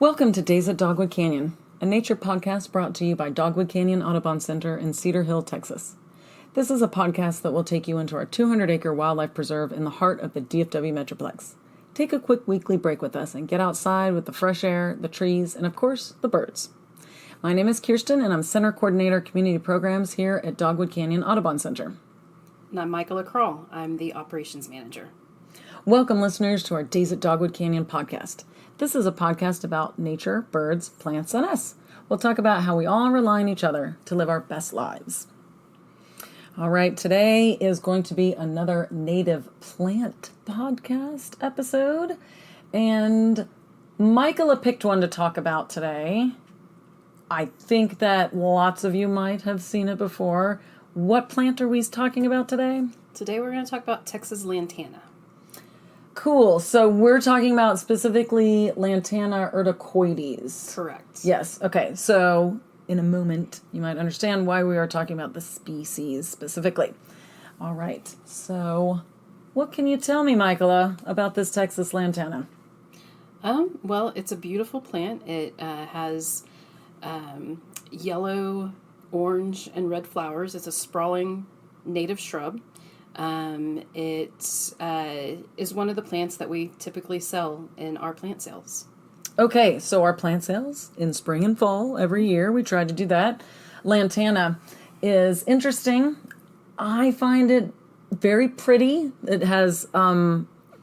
Welcome to Days at Dogwood Canyon, a nature podcast brought to you by Dogwood Canyon Audubon Center in Cedar Hill, Texas. This is a podcast that will take you into our 200-acre wildlife preserve in the heart of the DFW Metroplex. Take a quick weekly break with us and get outside with the fresh air, the trees, and of course, the birds. My name is Kiersten, and I'm Center Coordinator Community Programs here at Dogwood Canyon Audubon Center. And I'm Michaela Kroll. I'm the Operations Manager. Welcome, listeners, to our Days at Dogwood Canyon podcast. This is a podcast about nature, birds, plants, and us. We'll talk about how we all rely on each other to live our best lives. All right, today is going to be another native plant podcast episode. And Michaela picked one to talk about today. I think that lots of you might have seen it before. What plant are we talking about today? Today we're going to talk about Texas Lantana. Cool. So we're talking about specifically Lantana urticoides. Correct. Yes. Okay. So in a moment, you might understand why we are talking about the species specifically. All right. So what can you tell me, Michaela, about this Texas Lantana? Well, it's a beautiful plant. It has yellow, orange, and red flowers. It's a sprawling native shrub. It is one of the plants that we typically sell in our plant sales. Okay, so our plant sales in spring and fall every year, we try to do that. Lantana is interesting. I find it very pretty. It has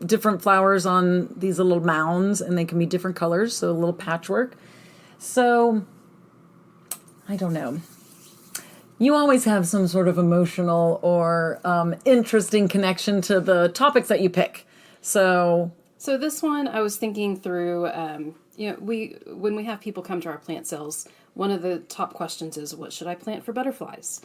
different flowers on these little mounds, and they can be different colors, so a little patchwork. So, I don't know. You always have some sort of emotional or interesting connection to the topics that you pick. So this one, I was thinking through, when we have people come to our plant sales, one of the top questions is, what should I plant for butterflies?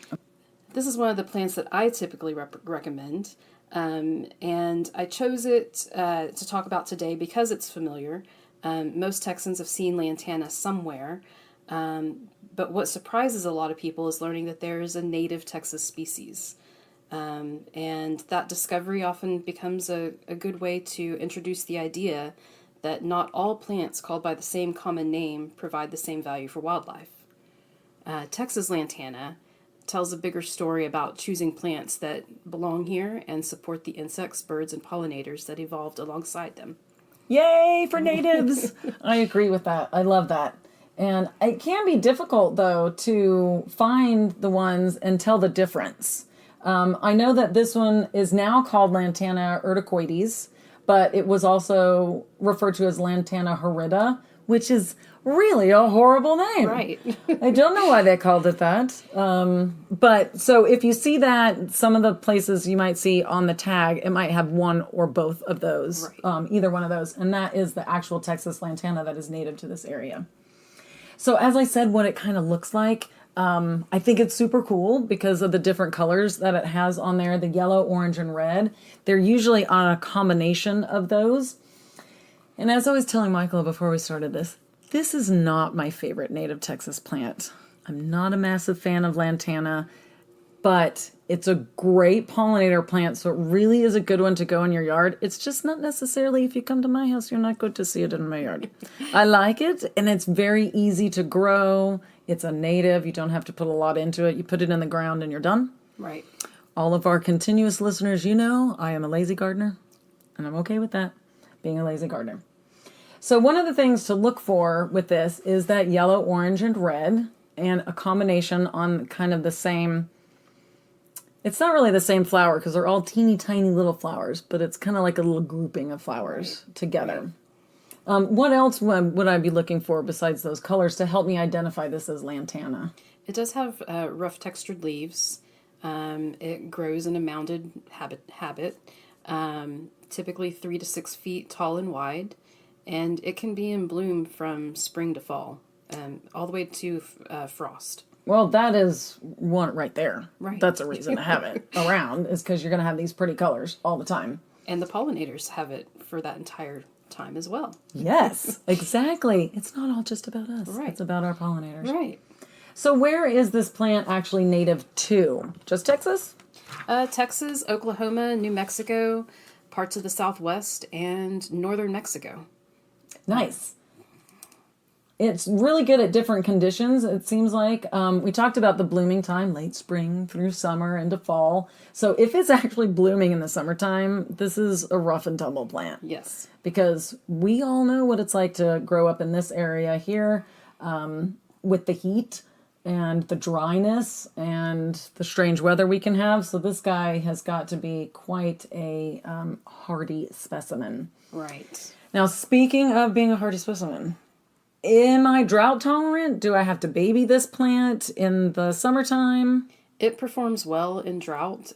This is one of the plants that I typically recommend, and I chose it to talk about today because it's familiar. Most Texans have seen Lantana somewhere, but what surprises a lot of people is learning that there is a native Texas species. And that discovery often becomes a good way to introduce the idea that not all plants called by the same common name provide the same value for wildlife. Texas Lantana tells a bigger story about choosing plants that belong here and support the insects, birds, and pollinators that evolved alongside them. yay for natives! I agree with that. I love that. And it can be difficult, though, to find the ones and tell the difference. I know that this one is now called Lantana urticoides, but it was also referred to as Lantana horrida, which is really a horrible name. Right. I don't know why they called it that. But so if you see that, some of the places you might see on the tag, it might have one or both of those, right. Either one of those. And that is the actual Texas Lantana that is native to this area. So as I said, what it kind of looks like, I think it's super cool because of the different colors that it has on there, the yellow, orange, and red. They're usually on a combination of those. And as I was telling Michael before we started this is not my favorite native Texas plant. I'm not a massive fan of Lantana, but it's a great pollinator plant, so it really is a good one to go in your yard. It's just not necessarily, if you come to my house, you're not going to see it in my yard. I like it, and it's very easy to grow. It's a native. You don't have to put a lot into it. You put it in the ground and you're done. Right. All of our continuous listeners, you know, I am a lazy gardener, and I'm okay with that, being a lazy gardener. So one of the things to look for with this is that yellow, orange, and red, and a combination on kind of the same. It's not really the same flower because they're all teeny tiny little flowers, but it's kind of like a little grouping of flowers together. Right. What else would I be looking for besides those colors to help me identify this as Lantana? It does have rough textured leaves. It grows in a mounded habit, typically 3 to 6 feet tall and wide, and it can be in bloom from spring to fall, all the way to frost. Well, that is one right there. Right. That's a reason to have it around, is because you're going to have these pretty colors all the time. And the pollinators have it for that entire time as well. Yes, exactly. It's not all just about us. Right. It's about our pollinators. Right. So where is this plant actually native to? Just Texas? Texas, Oklahoma, New Mexico, parts of the Southwest, and northern Mexico. Nice. It's really good at different conditions, it seems like. We talked about the blooming time, late spring through summer into fall. So if it's actually blooming in the summertime, this is a rough and tumble plant. Yes. Because we all know what it's like to grow up in this area here, with the heat and the dryness and the strange weather we can have. So this guy has got to be quite a hardy specimen. Right. Now, speaking of being a hardy specimen, am I drought tolerant? Do I have to baby this plant in the summertime? It performs well in drought.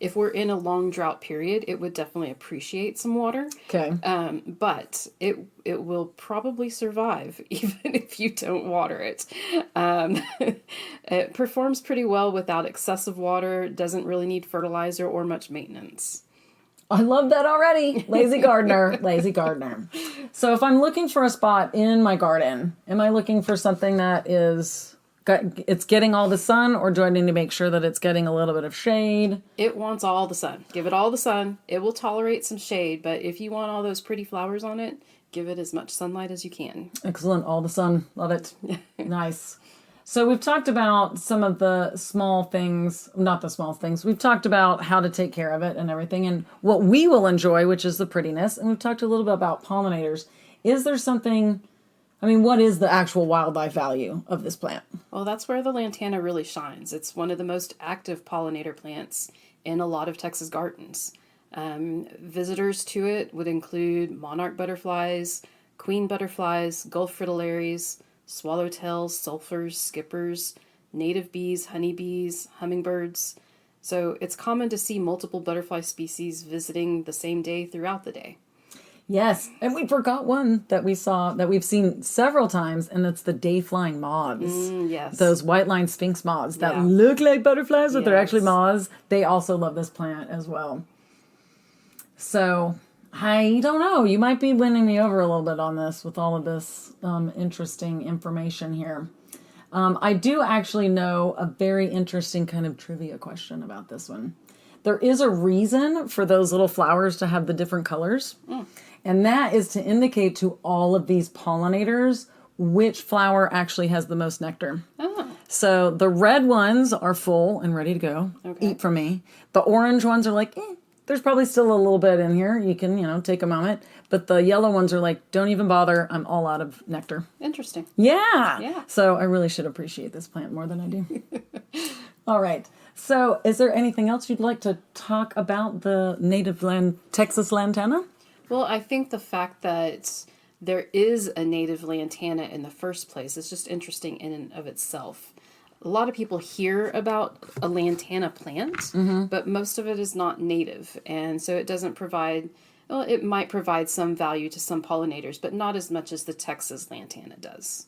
If we're in a long drought period, it would definitely appreciate some water. Okay. But it will probably survive even if you don't water it. It performs pretty well without excessive water. Doesn't really need fertilizer or much maintenance. I love that already. Lazy gardener, lazy gardener. So if I'm looking for a spot in my garden, am I looking for something that it's getting all the sun, or do I need to make sure that it's getting a little bit of shade? It wants all the sun. Give it all the sun. It will tolerate some shade, but if you want all those pretty flowers on it, give it as much sunlight as you can. Excellent. All the sun. Love it. Nice. So we've talked about some of the small things, not the small things. We've talked about how to take care of it and everything and what we will enjoy, which is the prettiness. And we've talked a little bit about pollinators. Is there something, what is the actual wildlife value of this plant? Well, that's where the lantana really shines. It's one of the most active pollinator plants in a lot of Texas gardens. Visitors to it would include monarch butterflies, queen butterflies, Gulf fritillaries, swallowtails, sulfurs, skippers, native bees, honeybees, hummingbirds. So it's common to see multiple butterfly species visiting the same day throughout the day. Yes, and we forgot one that we've seen several times, and it's the day-flying moths. Yes. Those white-line sphinx moths that Yeah. look like butterflies, but they're Yes. actually moths. They also love this plant as well. So, I don't know. You might be winning me over a little bit on this with all of this interesting information here. I do actually know a very interesting kind of trivia question about this one. There is a reason for those little flowers to have the different colors. And that is to indicate to all of these pollinators which flower actually has the most nectar. Oh. So the red ones are full and ready to go. Okay. Eat from me. The orange ones are like, there's probably still a little bit in here. You can, take a moment. But the yellow ones are like, don't even bother. I'm all out of nectar. Interesting. Yeah. Yeah. So I really should appreciate this plant more than I do. All right. So is there anything else you'd like to talk about the native Texas lantana? Well, I think the fact that there is a native lantana in the first place is just interesting in and of itself. A lot of people hear about a lantana plant, but most of it is not native. And so it doesn't provide, well, it might provide some value to some pollinators, but not as much as the Texas lantana does.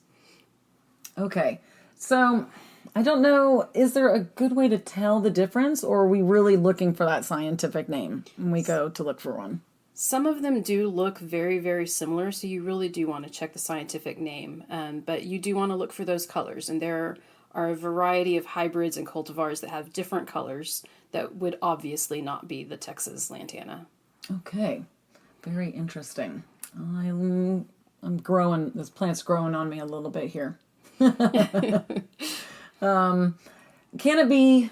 Okay. So I don't know, is there a good way to tell the difference, or are we really looking for that scientific name when we go to look for one? Some of them do look very, very similar, so you really do want to check the scientific name. But you do want to look for those colors, and there are a variety of hybrids and cultivars that have different colors that would obviously not be the Texas lantana. Okay. Very interesting. I'm growing, this plant's growing on me a little bit here. Can it be,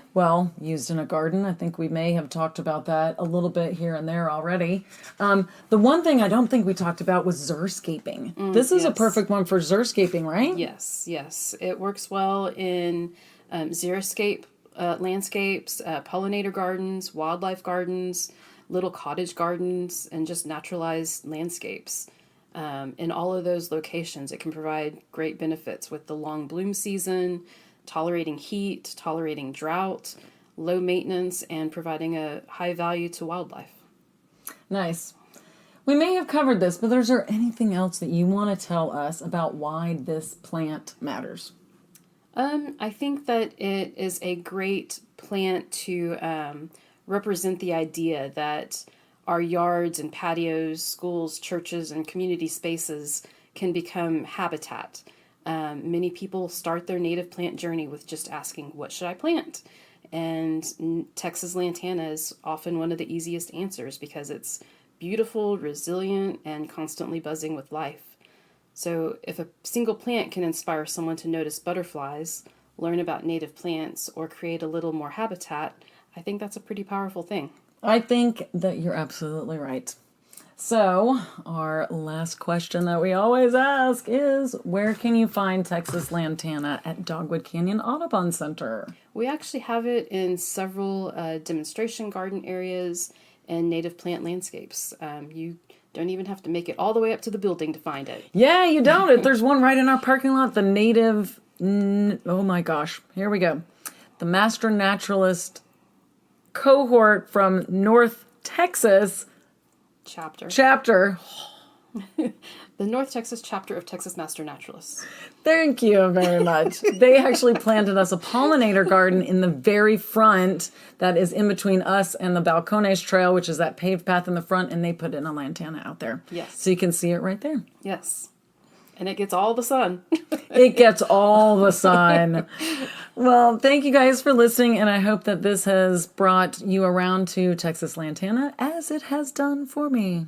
used in a garden? I think we may have talked about that a little bit here and there already. The one thing I don't think we talked about was xeriscaping. This is a yes. perfect one for xeriscaping, right? Yes. It works well in xeriscape landscapes, pollinator gardens, wildlife gardens, little cottage gardens, and just naturalized landscapes. In all of those locations, it can provide great benefits with the long bloom season, tolerating heat, tolerating drought, low maintenance, and providing a high value to wildlife. Nice. We may have covered this, but is there anything else that you want to tell us about why this plant matters? I think that it is a great plant to represent the idea that our yards and patios, schools, churches, and community spaces can become habitat. Many people start their native plant journey with just asking, what should I plant? And Texas lantana is often one of the easiest answers because it's beautiful, resilient, and constantly buzzing with life. So if a single plant can inspire someone to notice butterflies, learn about native plants, or create a little more habitat, I think that's a pretty powerful thing. I think that you're absolutely right. So, our last question that we always ask is, where can you find Texas Lantana at Dogwood Canyon Audubon Center? We actually have it in several demonstration garden areas and native plant landscapes. You don't even have to make it all the way up to the building to find it. Yeah, you don't. There's one right in our parking lot, the native, oh my gosh, here we go. The Master Naturalist cohort from North Texas chapter. The North Texas chapter of Texas Master Naturalists. Thank you very much. They actually planted us a pollinator garden in the very front that is in between us and the Balcones Trail, which is that paved path in the front, and they put in a lantana out there. Yes. So you can see it right there. Yes. And it gets all the sun. It gets all the sun. Well, thank you guys for listening, and I hope that this has brought you around to Texas Lantana as it has done for me.